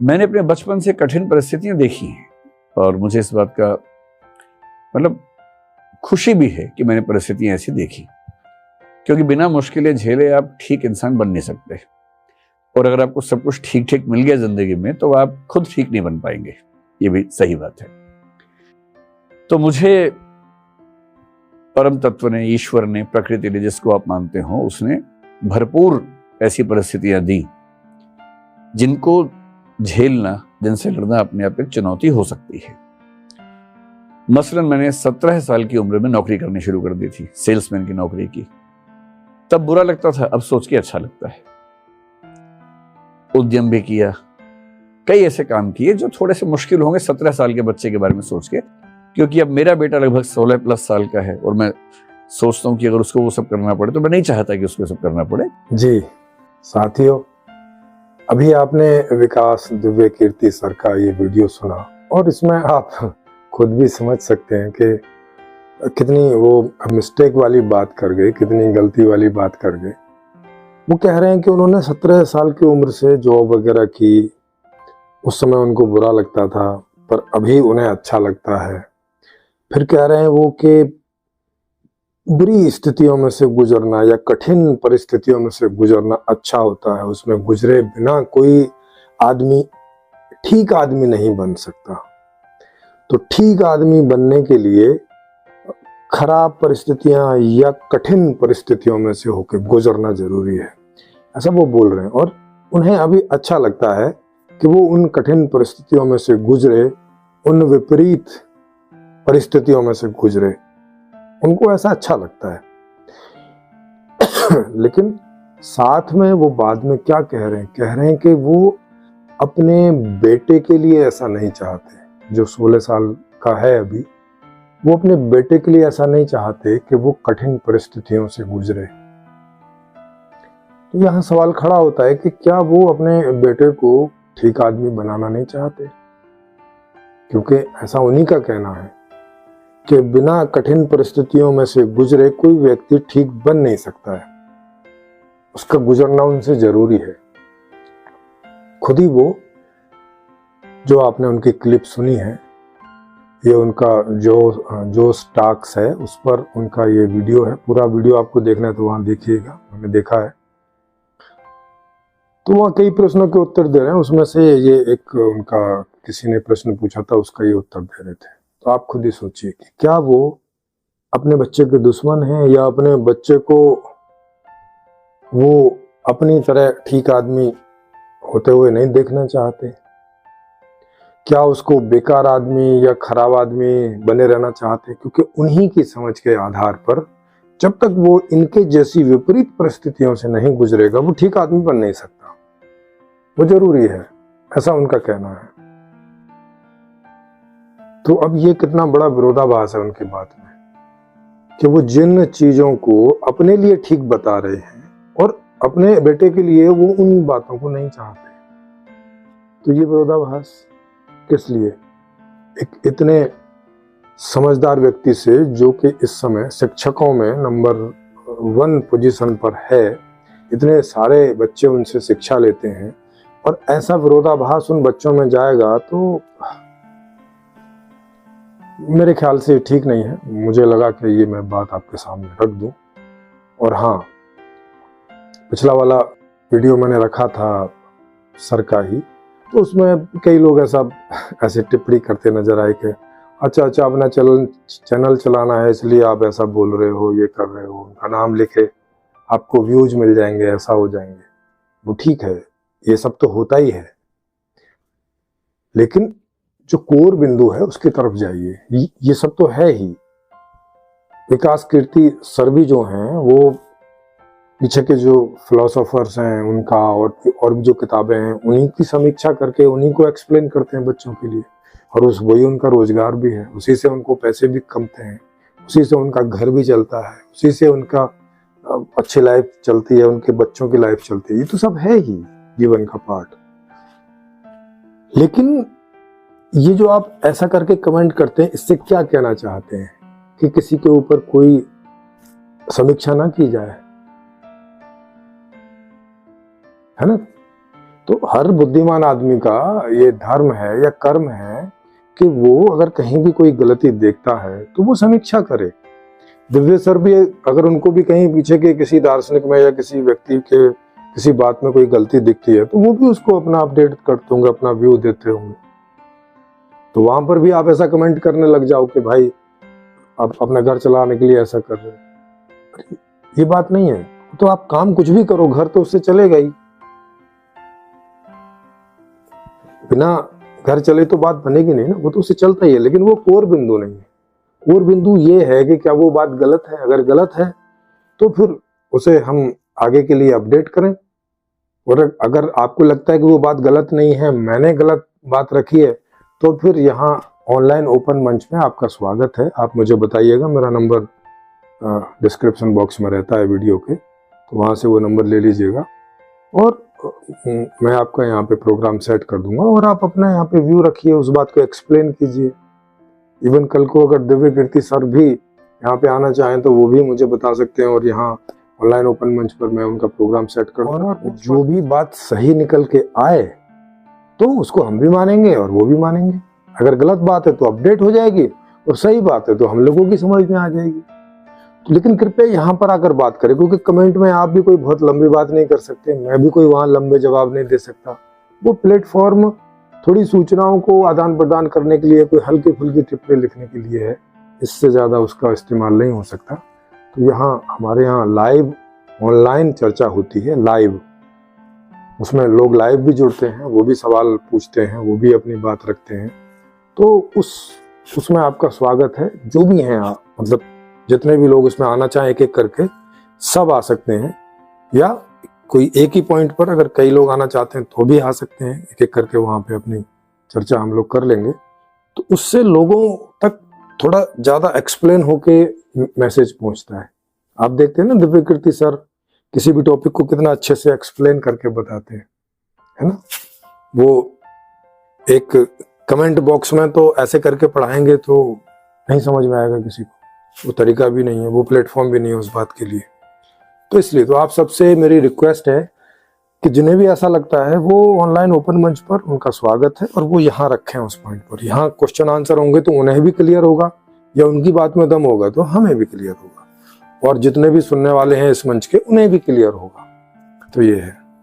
मैंने अपने बचपन से कठिन परिस्थितियां देखी हैं और मुझे इस बात का मतलब खुशी भी है कि मैंने परिस्थितियां ऐसी देखी, क्योंकि बिना मुश्किलें झेले आप ठीक इंसान बन नहीं सकते। और अगर आपको सब कुछ ठीक ठीक मिल गया जिंदगी में तो आप खुद ठीक नहीं बन पाएंगे, ये भी सही बात है। तो मुझे परम तत्व ने, ईश्वर ने, प्रकृति ने, जिसको आप मानते हो, उसने भरपूर ऐसी परिस्थितियां दी जिनको झेलना, जिनसे लड़ना अपने आप एक चुनौती हो सकती है। मसलन मैंने 17 साल की उम्र में नौकरी करनी शुरू कर दी थी, सेल्समैन की नौकरी की। तब बुरा लगता था, अब सोच के अच्छा लगता है। उद्यम भी किया, कई ऐसे काम किए जो थोड़े से मुश्किल होंगे 17 साल के बच्चे के बारे में सोच के, क्योंकि अब मेरा बेटा लगभग 16+ साल का है और मैं सोचता हूं कि अगर उसको वो सब करना पड़े तो मैं नहीं चाहता कि उसको सब करना पड़े। जी साथियों, अभी आपने विकास दिव्य कीर्ति सर का ये वीडियो सुना और इसमें आप खुद भी समझ सकते हैं कि कितनी वो मिस्टेक वाली बात कर गए, कितनी गलती वाली बात कर गए। वो कह रहे हैं कि उन्होंने 17 साल की उम्र से जॉब वगैरह की, उस समय उनको बुरा लगता था पर अभी उन्हें अच्छा लगता है। फिर कह रहे हैं वो कि बुरी स्थितियों में से गुजरना या कठिन परिस्थितियों में से गुजरना अच्छा होता है, उसमें गुजरे बिना कोई आदमी ठीक आदमी नहीं बन सकता। तो ठीक आदमी बनने के लिए खराब परिस्थितियां या कठिन परिस्थितियों में से होकर गुजरना जरूरी है, ऐसा वो बोल रहे हैं। और उन्हें अभी अच्छा लगता है कि वो उन कठिन परिस्थितियों में से गुजरे, उन विपरीत परिस्थितियों में से गुजरे, उनको ऐसा अच्छा लगता है। लेकिन साथ में वो बाद में क्या कह रहे हैं? कह रहे हैं कि वो अपने बेटे के लिए ऐसा नहीं चाहते, जो 16 साल का है अभी, वो अपने बेटे के लिए ऐसा नहीं चाहते कि वो कठिन परिस्थितियों से गुजरे। तो यहाँ सवाल खड़ा होता है कि क्या वो अपने बेटे को ठीक आदमी बनाना नहीं चाहते? क्योंकि ऐसा उन्हीं का कहना है कि बिना कठिन परिस्थितियों में से गुजरे कोई व्यक्ति ठीक बन नहीं सकता है, उसका गुजरना उनसे जरूरी है। खुद ही वो जो आपने उनकी क्लिप सुनी है, ये उनका जो स्टॉक्स है उस पर उनका ये वीडियो है। पूरा वीडियो आपको देखना है तो वहां देखिएगा, मैंने देखा है। तो वहाँ कई प्रश्नों के उत्तर दे रहे हैं, उसमें से ये एक उनका किसी ने प्रश्न पूछा था, उसका ये उत्तर दे रहे थे। तो आप खुद ही सोचिए कि क्या वो अपने बच्चे के दुश्मन हैं या अपने बच्चे को वो अपनी तरह ठीक आदमी होते हुए नहीं देखना चाहते? क्या उसको बेकार आदमी या खराब आदमी बने रहना चाहते? क्योंकि उन्हीं की समझ के आधार पर जब तक वो इनके जैसी विपरीत परिस्थितियों से नहीं गुजरेगा वो ठीक आदमी बन नहीं सकता, वो जरूरी है, ऐसा उनका कहना है। तो अब ये कितना बड़ा विरोधाभास है उनकी बात में कि वो जिन चीजों को अपने लिए ठीक बता रहे हैं और अपने बेटे के लिए वो उन बातों को नहीं चाहते। तो ये विरोधाभास किस लिए? एक इतने समझदार व्यक्ति से, जो कि इस समय शिक्षकों में नंबर 1 पोजीशन पर है, इतने सारे बच्चे उनसे शिक्षा लेते हैं, और ऐसा विरोधाभास उन बच्चों में जाएगा तो मेरे ख्याल से ठीक नहीं है। मुझे लगा कि ये मैं बात आपके सामने रख दूं। और हाँ, पिछला वाला वीडियो मैंने रखा था सर का ही, तो उसमें कई लोग ऐसे टिप्पणी करते नजर आए कि अच्छा अपना चैनल चलाना है इसलिए आप ऐसा बोल रहे हो, ये कर रहे हो, उनका नाम लिखे आपको व्यूज मिल जाएंगे, ऐसा हो जाएंगे। वो ठीक है, ये सब तो होता ही है, लेकिन जो कोर बिंदु है उसकी तरफ जाइए। ये सब तो है ही। विकास कीर्ति सर भी जो हैं, वो पीछे के जो फिलोसोफर्स हैं उनका और भी जो किताबें हैं उन्हीं की समीक्षा करके उन्हीं को एक्सप्लेन करते हैं बच्चों के लिए, और वही उनका रोजगार भी है, उसी से उनको पैसे भी कमते हैं, उसी से उनका घर भी चलता है, उसी से उनका अच्छी लाइफ चलती है, उनके बच्चों की लाइफ चलती है। ये तो सब है ही जीवन का पार्ट। लेकिन ये जो आप ऐसा करके कमेंट करते हैं, इससे क्या कहना चाहते हैं? कि किसी के ऊपर कोई समीक्षा ना की जाए, है ना? तो हर बुद्धिमान आदमी का ये धर्म है या कर्म है कि वो अगर कहीं भी कोई गलती देखता है तो वो समीक्षा करे। दिव्य सर भी अगर उनको भी कहीं पीछे के किसी दार्शनिक में या किसी व्यक्ति के किसी बात में कोई गलती दिखती है तो वो भी उसको अपना अपडेट करते होंगे, अपना व्यू देते होंगे। तो वहां पर भी आप ऐसा कमेंट करने लग जाओ कि भाई आप अपना घर चलाने के लिए ऐसा कर रहे हो, ये बात नहीं है। तो आप काम कुछ भी करो, घर तो उससे चलेगा ही। बिना घर चले तो बात बनेगी नहीं ना, वो तो उससे चलता ही है, लेकिन वो कोर बिंदु नहीं है। कोर बिंदु ये है कि क्या वो बात गलत है, अगर गलत है तो फिर उसे हम आगे के लिए अपडेट करें। और अगर आपको लगता है कि वो बात गलत नहीं है, मैंने गलत बात रखी है, तो फिर यहाँ ऑनलाइन ओपन मंच में आपका स्वागत है। आप मुझे बताइएगा, मेरा नंबर डिस्क्रिप्शन बॉक्स में रहता है वीडियो के, तो वहाँ से वो नंबर ले लीजिएगा और मैं आपका यहाँ पे प्रोग्राम सेट कर दूंगा और आप अपना यहाँ पे व्यू रखिए, उस बात को एक्सप्लेन कीजिए। इवन कल को अगर दिव्य कीर्ति सर भी यहाँ पे आना चाहें तो वो भी मुझे बता सकते हैं और यहाँ ऑनलाइन ओपन मंच पर मैं उनका प्रोग्राम सेट कर दूंगा। और जो भी बात सही निकल के आए तो उसको हम भी मानेंगे और वो भी मानेंगे। अगर गलत बात है तो अपडेट हो जाएगी और सही बात है तो हम लोगों की समझ में आ जाएगी। लेकिन कृपया यहाँ पर आकर बात करें, क्योंकि कमेंट में आप भी कोई बहुत लंबी बात नहीं कर सकते, मैं भी कोई वहाँ लंबे जवाब नहीं दे सकता। वो प्लेटफॉर्म थोड़ी सूचनाओं को आदान प्रदान करने के लिए, कोई हल्की फुल्की टिप्पणी लिखने के लिए है, इससे ज़्यादा उसका इस्तेमाल नहीं हो सकता। तो यहाँ हमारे यहाँ लाइव ऑनलाइन चर्चा होती है, लाइव, उसमें लोग लाइव भी जुड़ते हैं, वो भी सवाल पूछते हैं, वो भी अपनी बात रखते हैं। तो उसमें आपका स्वागत है। जो भी हैं आप, मतलब जितने भी लोग उसमें आना चाहें एक एक करके सब आ सकते हैं, या कोई एक ही पॉइंट पर अगर कई लोग आना चाहते हैं तो भी आ सकते हैं। एक एक करके वहाँ पे अपनी चर्चा हम लोग कर लेंगे, तो उससे लोगों तक थोड़ा ज़्यादा एक्सप्लेन होके मैसेज पहुँचता है। आप देखते हैं ना दिव्य कीर्ति सर किसी भी टॉपिक को कितना अच्छे से एक्सप्लेन करके बताते हैं, है ना। वो एक कमेंट बॉक्स में तो ऐसे करके पढ़ाएंगे तो नहीं समझ में आएगा किसी को, वो तरीका भी नहीं है, वो प्लेटफॉर्म भी नहीं है उस बात के लिए। तो इसलिए तो आप सबसे मेरी रिक्वेस्ट है कि जिन्हें भी ऐसा लगता है वो ऑनलाइन ओपन मंच पर उनका स्वागत है और वो यहाँ रखें उस पॉइंट पर। यहाँ क्वेश्चन आंसर होंगे तो उन्हें भी क्लियर होगा, या उनकी बात में दम होगा तो हमें भी क्लियर होगा, और जितने भी सुनने वाले हैं इस मंच के उन्हें भी क्लियर होगा। तो ये है।